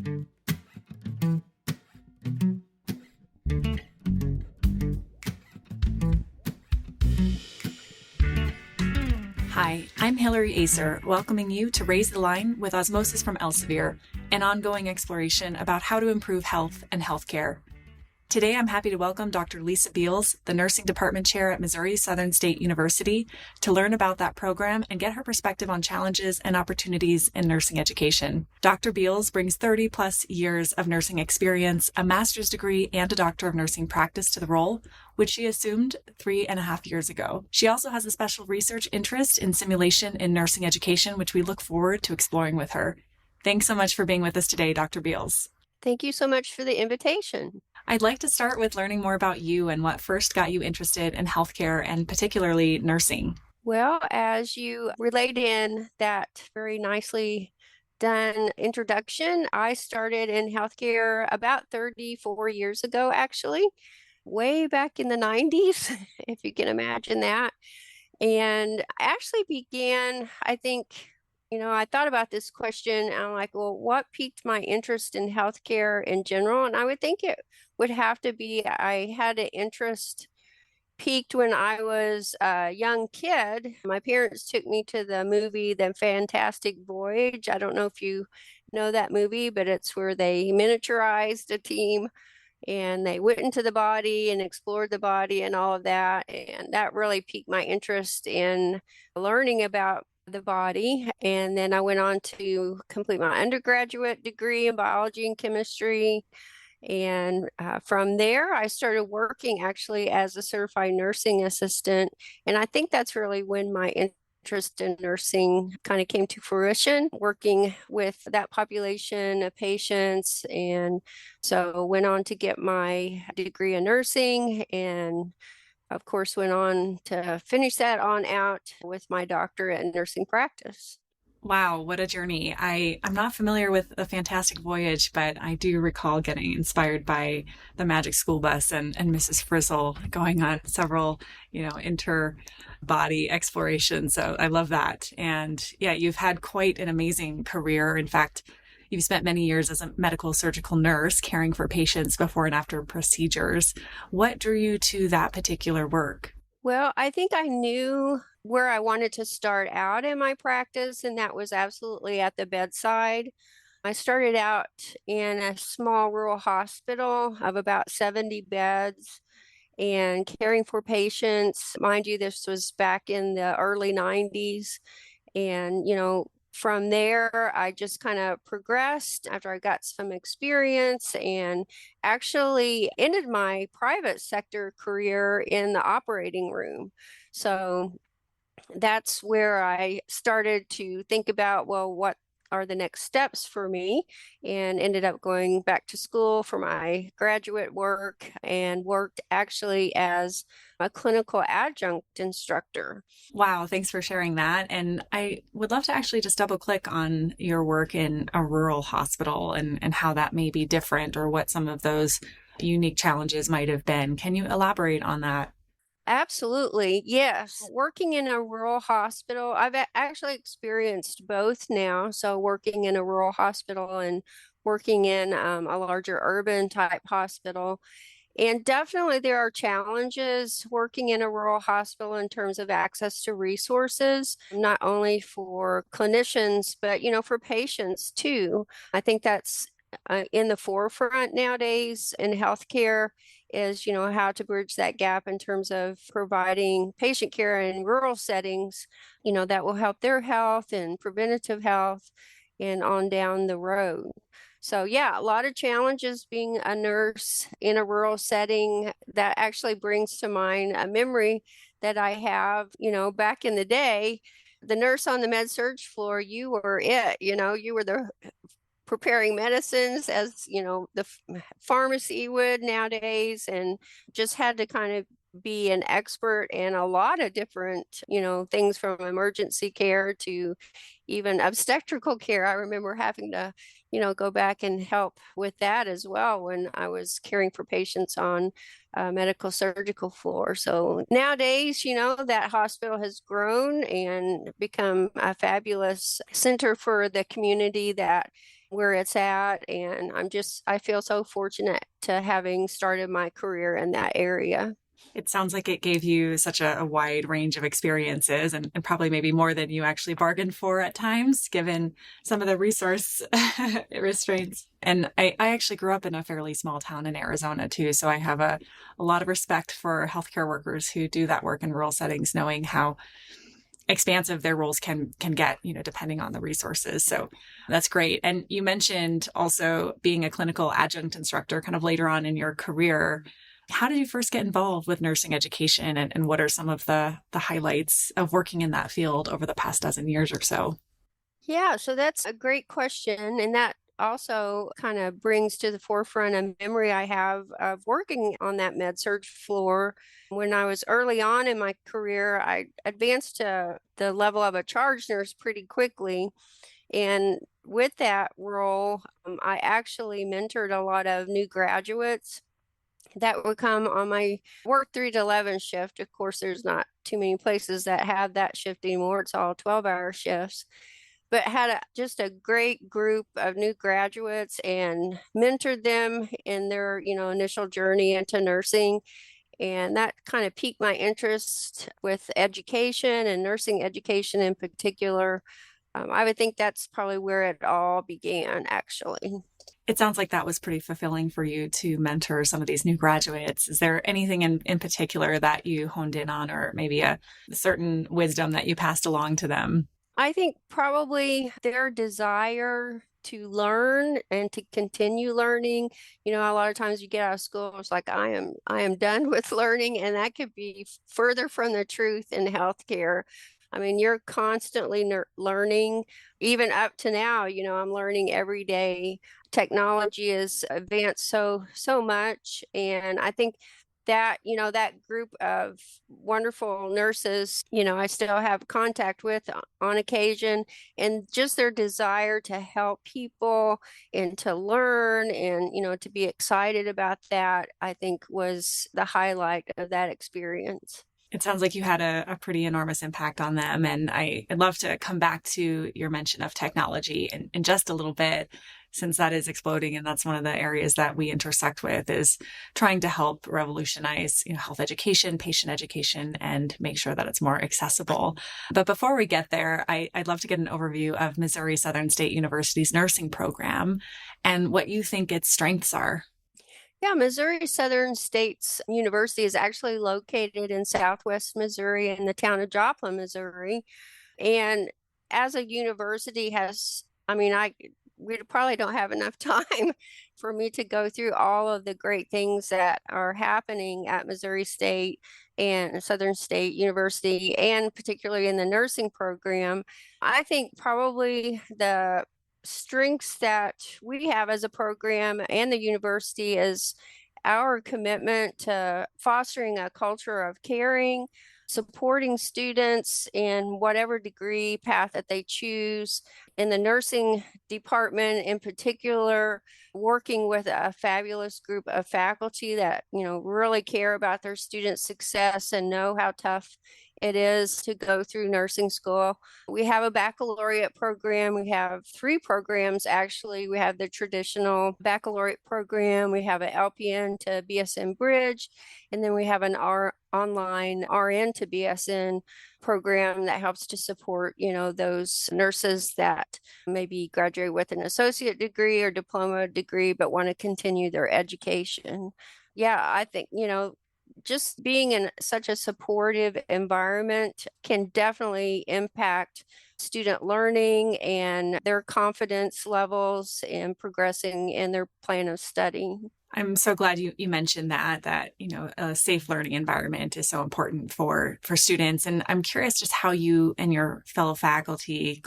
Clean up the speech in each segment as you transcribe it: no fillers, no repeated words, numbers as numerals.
Hi, I'm Hillary Acer, welcoming you to Raise the Line with Osmosis from Elsevier, an ongoing exploration about how to improve health and healthcare. Today, I'm happy to welcome Dr. Lisa Beals, the Nursing Department Chair at Missouri Southern State University, to learn about that program and get her perspective on challenges and opportunities in nursing education. Dr. Beals brings 30 plus years of nursing experience, a master's degree, and a doctor of nursing practice to the role, which she assumed 3.5 years ago. She also has a special research interest in simulation in nursing education, which we look forward to exploring with her. Thanks so much for being with us today, Dr. Beals. Thank you so much for the invitation. I'd like to start with learning more about you and what first got you interested in healthcare and particularly nursing. Well, as you relayed in that very nicely done introduction, I started in healthcare about 34 years ago, actually, way back in the 90s, if you can imagine that. And I actually began, I think, I thought about this question and I'm like, well, what piqued my interest in healthcare in general? And I would think it would have to be I had an interest peaked when I was a young kid. My parents took me to the movie The Fantastic Voyage. I don't know if you know that movie, but it's where they miniaturized a team and they went into the body and explored the body and all of that. And that really piqued my interest in learning about the body. And then I went on to complete my undergraduate degree in biology and chemistry. And from there, I started working actually as a certified nursing assistant. And I think that's really when my interest in nursing kind of came to fruition, working with that population of patients. And so went on to get my degree in nursing and of course went on to finish that on out with my doctorate in nursing practice. Wow, what a journey. I'm not familiar with A Fantastic Voyage, but I do recall getting inspired by the Magic School Bus and Mrs. Frizzle going on several, inter-body explorations. So I love that. And yeah, you've had quite an amazing career. In fact, you've spent many years as a medical surgical nurse caring for patients before and after procedures. What drew you to that particular work? Well, I think I knew where I wanted to start out in my practice, and that was absolutely at the bedside. I started out in a small rural hospital of about 70 beds and caring for patients. Mind you, this was back in the early 90s. And, from there, I just kind of progressed after I got some experience and actually ended my private sector career in the operating room. So that's where I started to think about, well, what are the next steps for me, and ended up going back to school for my graduate work and worked actually as a clinical adjunct instructor. Wow, thanks for sharing that. And I would love to actually just double click on your work in a rural hospital and how that may be different or what some of those unique challenges might have been. Can you elaborate on that? Absolutely. Yes. Working in a rural hospital, I've actually experienced both now. So, working in a rural hospital and working in a larger urban type hospital. And definitely there are challenges working in a rural hospital in terms of access to resources, not only for clinicians, but, for patients too. I think that's in the forefront nowadays in healthcare is, how to bridge that gap in terms of providing patient care in rural settings, that will help their health and preventative health and on down the road. So yeah, a lot of challenges being a nurse in a rural setting. That actually brings to mind a memory that I have, back in the day, the nurse on the med surg floor, you were it, you were the preparing medicines as the pharmacy would nowadays, and just had to kind of be an expert in a lot of different things from emergency care to even obstetrical care. I remember having to go back and help with that as well when I was caring for patients on medical surgical floor. So nowadays, that hospital has grown and become a fabulous center for the community that where it's at. And I feel so fortunate to having started my career in that area. It sounds like it gave you such a wide range of experiences and probably maybe more than you actually bargained for at times, given some of the resource restraints. And I actually grew up in a fairly small town in Arizona too. So I have a lot of respect for healthcare workers who do that work in rural settings, knowing how expansive their roles can get, depending on the resources. So that's great. And you mentioned also being a clinical adjunct instructor kind of later on in your career. How did you first get involved with nursing education and what are some of the highlights of working in that field over the past dozen years or so? Yeah, so that's a great question. And that also kind of brings to the forefront a memory I have of working on that med surg floor. When I was early on in my career, I advanced to the level of a charge nurse pretty quickly. And with that role, I actually mentored a lot of new graduates that would come on my work 3 to 11 shift. Of course, there's not too many places that have that shift anymore. It's all 12-hour shifts, but had just a great group of new graduates and mentored them in their, initial journey into nursing. And that kind of piqued my interest with education and nursing education in particular. I would think that's probably where it all began, actually. It sounds like that was pretty fulfilling for you to mentor some of these new graduates. Is there anything in particular that you honed in on, or maybe a certain wisdom that you passed along to them? I think probably their desire to learn and to continue learning. A lot of times you get out of school, it's like I am done with learning, and that could be further from the truth in healthcare. I mean, you're constantly learning, even up to now. I'm learning every day. Technology has advanced so much, and I think that that group of wonderful nurses I still have contact with on occasion, and just their desire to help people and to learn and to be excited about that, I think was the highlight of that experience. It sounds like you had a pretty enormous impact on them. And I'd love to come back to your mention of technology in just a little bit, since that is exploding. And that's one of the areas that we intersect with, is trying to help revolutionize, health education, patient education, and make sure that it's more accessible. But before we get there, I'd love to get an overview of Missouri Southern State University's nursing program and what you think its strengths are. Yeah, Missouri Southern States University is actually located in Southwest Missouri in the town of Joplin, Missouri. And as a university I mean, we probably don't have enough time for me to go through all of the great things that are happening at Missouri State and Southern State University, and particularly in the nursing program. I think probably the strengths that we have as a program and the university is our commitment to fostering a culture of caring, supporting students in whatever degree path that they choose. In the nursing department in particular, working with a fabulous group of faculty that, really care about their students' success and know how tough it is to go through nursing school. We have a baccalaureate program. We have 3 programs, actually. We have the traditional baccalaureate program. We have an LPN to BSN Bridge, and then we have an online RN to BSN program that helps to support, those nurses that maybe graduate with an associate degree or diploma degree, but want to continue their education. Yeah, I think, just being in such a supportive environment can definitely impact student learning and their confidence levels in progressing in their plan of study. I'm so glad you mentioned that, a safe learning environment is so important for students. And I'm curious just how you and your fellow faculty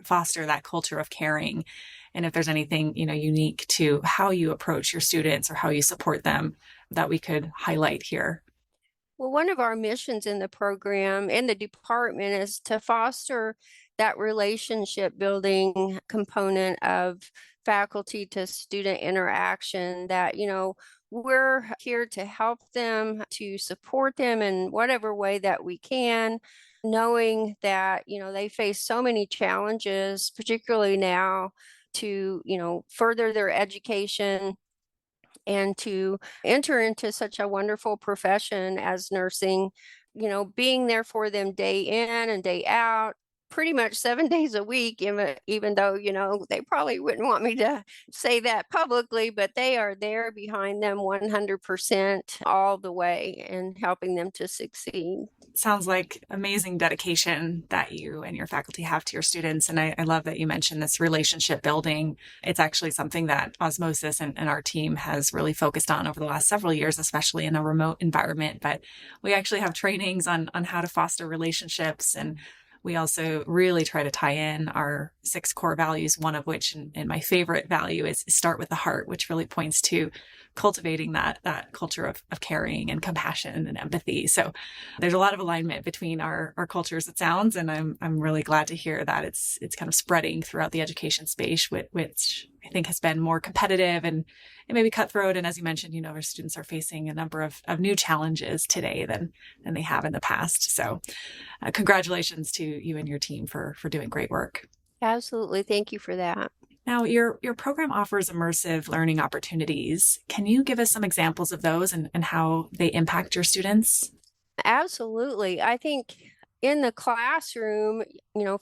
foster that culture of caring. And if there's anything, unique to how you approach your students or how you support them that we could highlight here. Well, one of our missions in the program and the department is to foster that relationship building component of faculty to student interaction, that, we're here to help them, to support them in whatever way that we can, knowing that, they face so many challenges, particularly now to, further their education and to enter into such a wonderful profession as nursing, being there for them day in and day out, pretty much 7 days a week, even though, they probably wouldn't want me to say that publicly, but they are there behind them 100% all the way and helping them to succeed. Sounds like amazing dedication that you and your faculty have to your students. And I love that you mentioned this relationship building. It's actually something that Osmosis and our team has really focused on over the last several years, especially in a remote environment. But we actually have trainings on how to foster relationships. And we also really try to tie in our 6 core values, one of which, and my favorite value, is start with the heart, which really points to cultivating that culture of caring and compassion and empathy. So there's a lot of alignment between our cultures, it sounds, and I'm really glad to hear that it's kind of spreading throughout the education space, which I think has been more competitive and maybe cutthroat. And as you mentioned, our students are facing a number of new challenges today than they have in the past. So congratulations to you and your team for doing great work. Absolutely. Thank you for that. Now, your program offers immersive learning opportunities. Can you give us some examples of those and how they impact your students? Absolutely. I think in the classroom,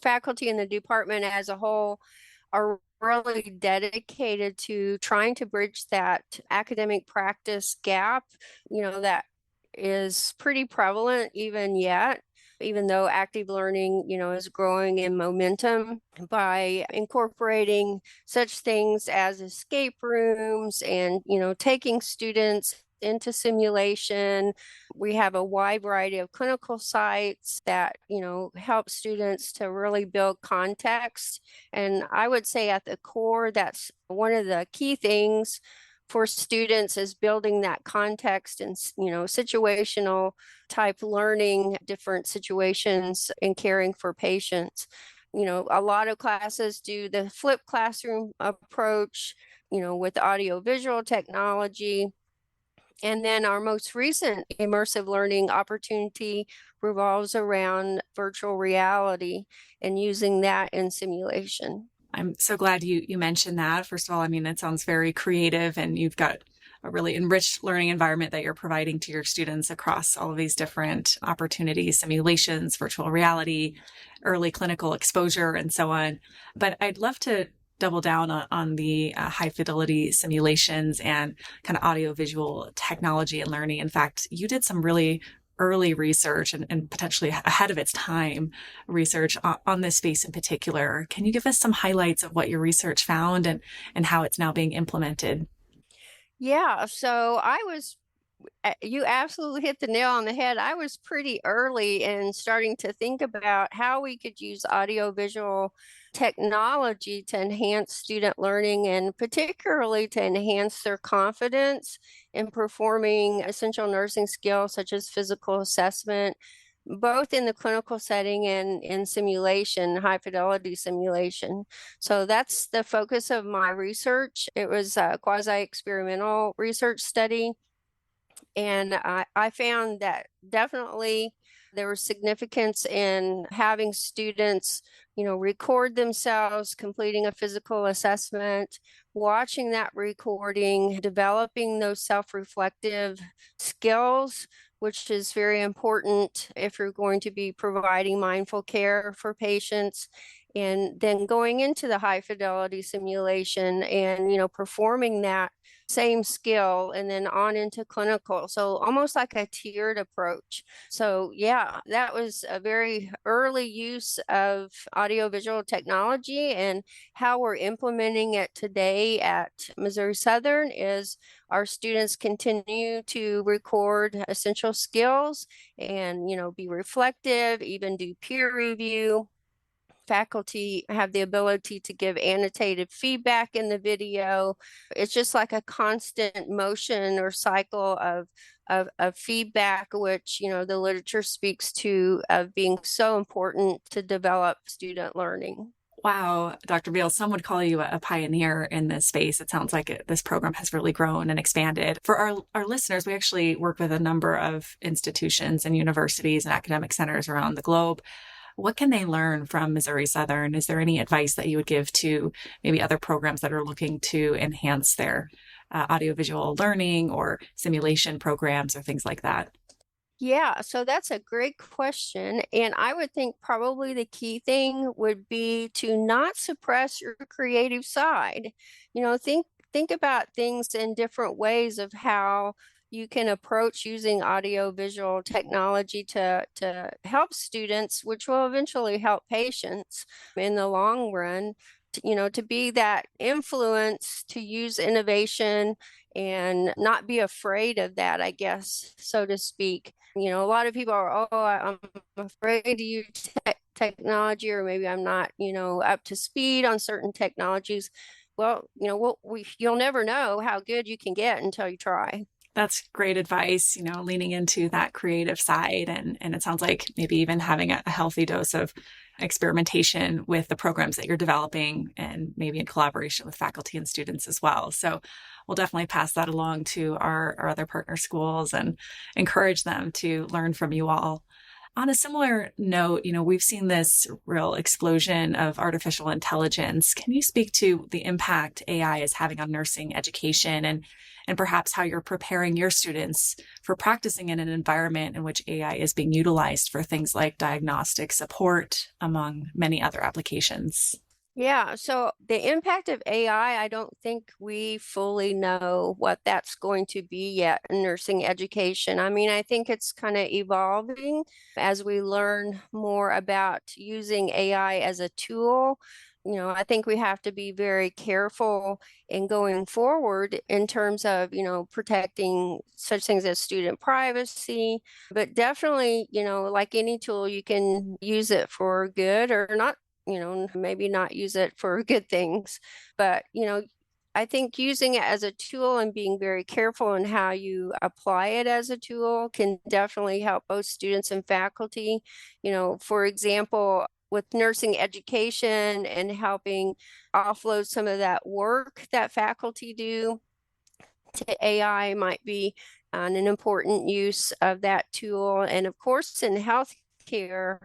faculty in the department as a whole are really dedicated to trying to bridge that academic practice gap, that is pretty prevalent even though active learning, is growing in momentum by incorporating such things as escape rooms and, taking students into simulation. We have a wide variety of clinical sites that, help students to really build context. And I would say at the core, that's one of the key things for students is building that context and, situational type learning, different situations and caring for patients. A lot of classes do the flipped classroom approach, with audio-visual technology. And then our most recent immersive learning opportunity revolves around virtual reality and using that in simulation. I'm so glad you mentioned that. First of all, I mean, it sounds very creative, and you've got a really enriched learning environment that you're providing to your students across all of these different opportunities, simulations, virtual reality, early clinical exposure, and so on. But I'd love to double down on the high fidelity simulations and kind of audio visual technology and learning. In fact, you did some really early research and potentially ahead of its time research on this space in particular. Can you give us some highlights of what your research found and how it's now being implemented? Yeah, so you absolutely hit the nail on the head. I was pretty early in starting to think about how we could use audiovisual technology to enhance student learning and particularly to enhance their confidence in performing essential nursing skills such as physical assessment, both in the clinical setting and in simulation, high fidelity simulation. So that's the focus of my research. It was a quasi-experimental research study. And I found that definitely there was significance in having students, record themselves completing a physical assessment, watching that recording, developing those self-reflective skills, which is very important if you're going to be providing mindful care for patients. And then going into the high fidelity simulation and, performing that same skill and then on into clinical. So almost like a tiered approach. So yeah, that was a very early use of audiovisual technology, and how we're implementing it today at Missouri Southern is our students continue to record essential skills and, be reflective, even do peer review. Faculty have the ability to give annotated feedback in the video. It's just like a constant motion or cycle of feedback, which, the literature speaks to of being so important to develop student learning. Wow, Dr. Beals, some would call you a pioneer in this space. It sounds like this program has really grown and expanded. For our listeners, we actually work with a number of institutions and universities and academic centers around the globe. What can they learn from Missouri Southern? Is there any advice that you would give to maybe other programs that are looking to enhance their audiovisual learning or simulation programs or things like that? Yeah, so that's a great question. And I would think probably the key thing would be to not suppress your creative side. Think about things in different ways of how you can approach using audio visual technology to help students, which will eventually help patients in the long run. To be that influence to use innovation and not be afraid of that, I guess, so to speak. A lot of people are, oh, I'm afraid to use technology, or maybe I'm not, up to speed on certain technologies. Well, you'll never know how good you can get until you try. That's great advice, leaning into that creative side. And it sounds like maybe even having a healthy dose of experimentation with the programs that you're developing and maybe in collaboration with faculty and students as well. So we'll definitely pass that along to our other partner schools and encourage them to learn from you all. On a similar note, we've seen this real explosion of artificial intelligence. Can you speak to the impact AI is having on nursing education and perhaps how you're preparing your students for practicing in an environment in which AI is being utilized for things like diagnostic support, among many other applications? Yeah, so the impact of AI, I don't think we fully know what that's going to be yet in nursing education. I mean, I think it's kind of evolving as we learn more about using AI as a tool. I think we have to be very careful in going forward in terms of, protecting such things as student privacy, but definitely, like any tool, you can use it for good or not, maybe not use it for good things. But, I think using it as a tool and being very careful in how you apply it as a tool can definitely help both students and faculty. For example, with nursing education and helping offload some of that work that faculty do to AI might be an important use of that tool. And of course, in healthcare,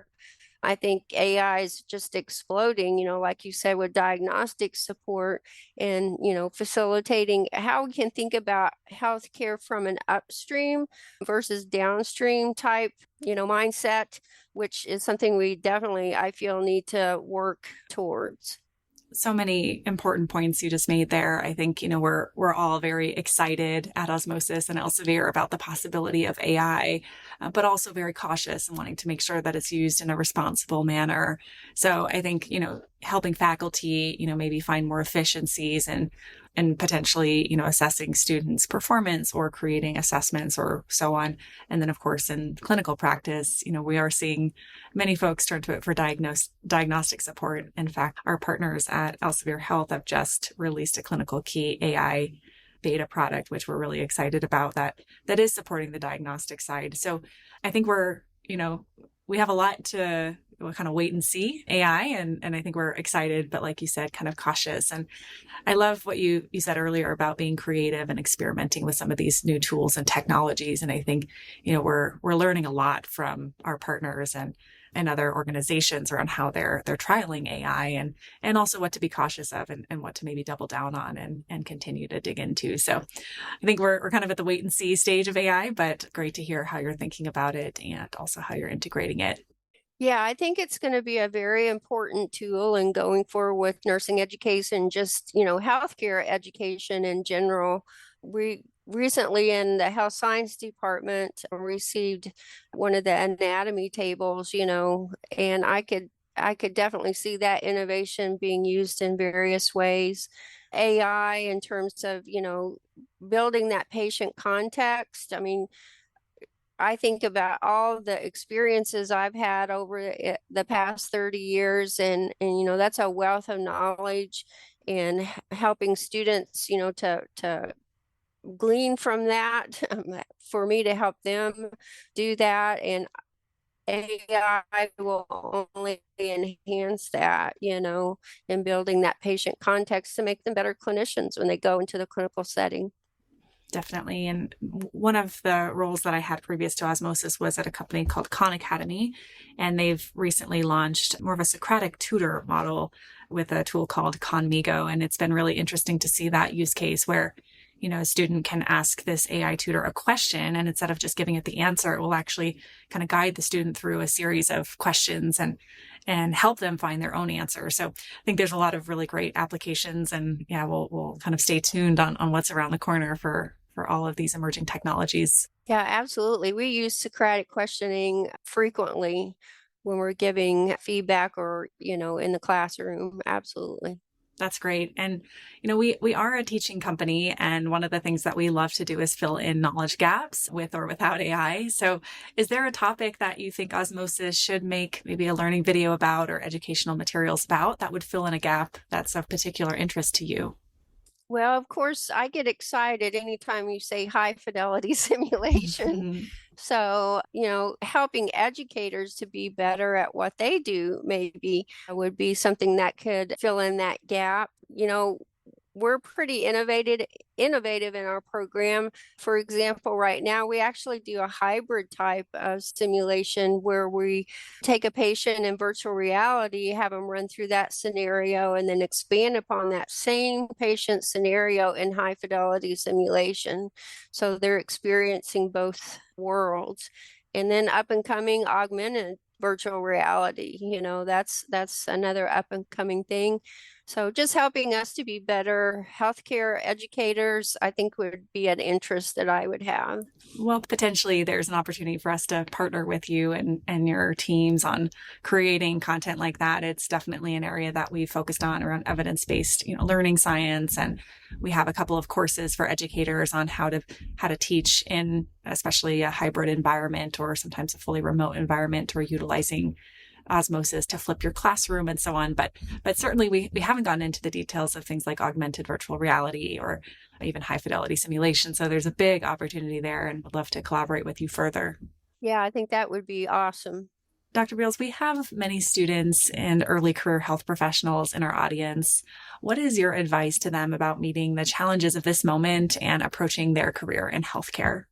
I think AI is just exploding, like you said, with diagnostic support and, facilitating how we can think about healthcare from an upstream versus downstream type, mindset, which is something we definitely, I feel, need to work towards. So many important points you just made there. I think, we're all very excited at Osmosis and Elsevier about the possibility of AI, but also very cautious and wanting to make sure that it's used in a responsible manner. So I think, helping faculty, maybe find more efficiencies and potentially, assessing students' performance or creating assessments or so on. And then, of course, in clinical practice, we are seeing many folks turn to it for diagnostic support. In fact, our partners at Elsevier Health have just released a clinical key AI beta product, which we're really excited about that is supporting the diagnostic side. So I think we have a lot to kind of wait and see AI and I think we're excited, but like you said, kind of cautious. And I love what you said earlier about being creative and experimenting with some of these new tools and technologies. And I think, we're learning a lot from our partners and other organizations around how they're trialing AI and also what to be cautious of and what to maybe double down on and continue to dig into. So I think we're kind of at the wait and see stage of AI, but great to hear how you're thinking about it and also how you're integrating it. Yeah, I think it's going to be a very important tool in going forward with nursing education, just, healthcare education in general. We recently in the health science department received one of the anatomy tables, and I could definitely see that innovation being used in various ways. AI in terms of, building that patient context. I mean, I think about all the experiences I've had over the past 30 years, and that's a wealth of knowledge and helping students, to glean from that, for me to help them do that. And AI will only enhance that, in building that patient context to make them better clinicians when they go into the clinical setting. Definitely. And one of the roles that I had previous to Osmosis was at a company called Khan Academy. And they've recently launched more of a Socratic tutor model with a tool called Conmigo. And it's been really interesting to see that use case where, a student can ask this AI tutor a question, and instead of just giving it the answer, it will actually kind of guide the student through a series of questions and help them find their own answer. So I think there's a lot of really great applications, and yeah, we'll kind of stay tuned on what's around the corner for all of these emerging technologies. Yeah, absolutely. We use Socratic questioning frequently when we're giving feedback or, in the classroom. Absolutely. That's great. And, we are a teaching company, and one of the things that we love to do is fill in knowledge gaps with or without AI. So is there a topic that you think Osmosis should make maybe a learning video about or educational materials about that would fill in a gap that's of particular interest to you? Well, of course, I get excited anytime you say high fidelity simulation. So, helping educators to be better at what they do maybe would be something that could fill in that gap. We're pretty innovative in our program. For example, right now we actually do a hybrid type of simulation where we take a patient in virtual reality, have them run through that scenario, and then expand upon that same patient scenario in high fidelity simulation. So they're experiencing both worlds. And then up and coming augmented virtual reality, that's another up and coming thing. So just helping us to be better healthcare educators, I think would be an interest that I would have. Well, potentially there's an opportunity for us to partner with you and your teams on creating content like that. It's definitely an area that we focused on around evidence-based, learning science. And we have a couple of courses for educators on how to teach in especially a hybrid environment or sometimes a fully remote environment, or utilizing Osmosis to flip your classroom and so on. But certainly we haven't gotten into the details of things like augmented virtual reality or even high fidelity simulation. So there's a big opportunity there, and would love to collaborate with you further. Yeah, I think that would be awesome. Dr. Beals, we have many students and early career health professionals in our audience. What is your advice to them about meeting the challenges of this moment and approaching their career in healthcare?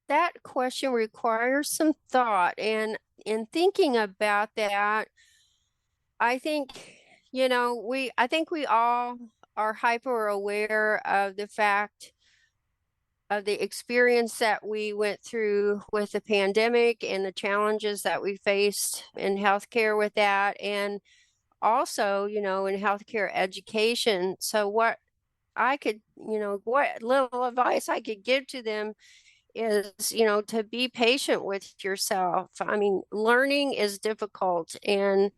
That question requires some thought. And in thinking about that, I think, I think we all are hyper aware of the fact of the experience that we went through with the pandemic and the challenges that we faced in healthcare with that. And also, in healthcare education. So what I could, what little advice I could give to them is, to be patient with yourself. I mean, learning is difficult, and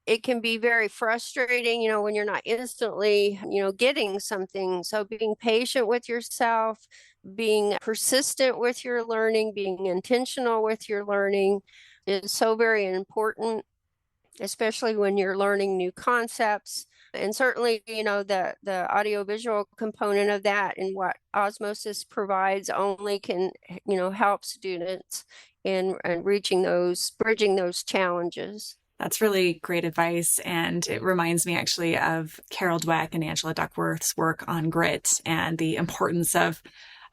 it can be very frustrating, when you're not instantly, getting something. So being patient with yourself, being persistent with your learning, being intentional with your learning is so very important, especially when you're learning new concepts. And certainly, the audiovisual component of that and what Osmosis provides only can, help students in bridging those challenges. That's really great advice. And it reminds me actually of Carol Dweck and Angela Duckworth's work on grit and the importance of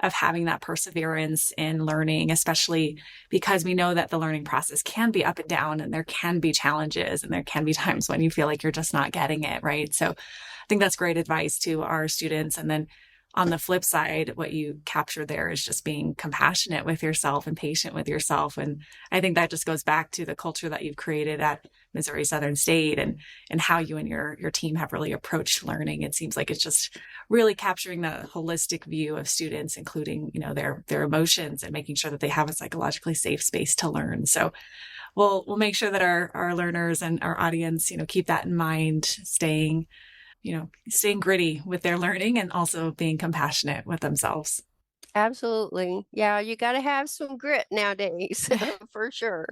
having that perseverance in learning, especially because we know that the learning process can be up and down, and there can be challenges, and there can be times when you feel like you're just not getting it, right? So I think that's great advice to our students. And then on the flip side, what you capture there is just being compassionate with yourself and patient with yourself. And I think that just goes back to the culture that you've created at Missouri Southern State, and how you and your team have really approached learning. It seems like it's just really capturing the holistic view of students, including, their emotions, and making sure that they have a psychologically safe space to learn. So we'll make sure that our learners and our audience, keep that in mind, staying gritty with their learning and also being compassionate with themselves. Absolutely. Yeah, you got to have some grit nowadays, for sure.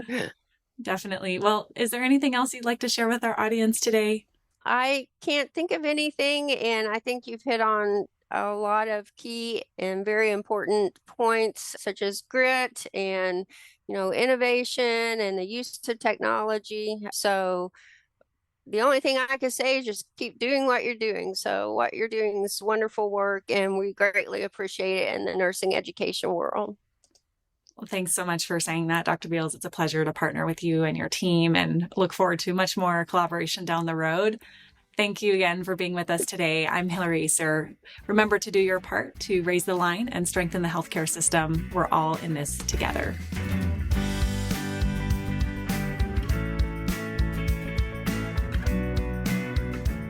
Definitely. Well, is there anything else you'd like to share with our audience today? I can't think of anything, and I think you've hit on a lot of key and very important points, such as grit and, innovation and the use of technology. So the only thing I can say is just keep doing what you're doing. So what you're doing is wonderful work, and we greatly appreciate it in the nursing education world. Well, thanks so much for saying that, Dr. Beals. It's a pleasure to partner with you and your team and look forward to much more collaboration down the road. Thank you again for being with us today. I'm Hillary Acer. Remember to do your part to raise the line and strengthen the healthcare system. We're all in this together.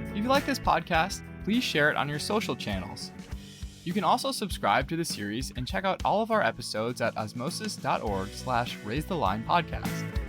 If you like this podcast, please share it on your social channels. You can also subscribe to the series and check out all of our episodes at osmosis.org/raisethelinepodcast.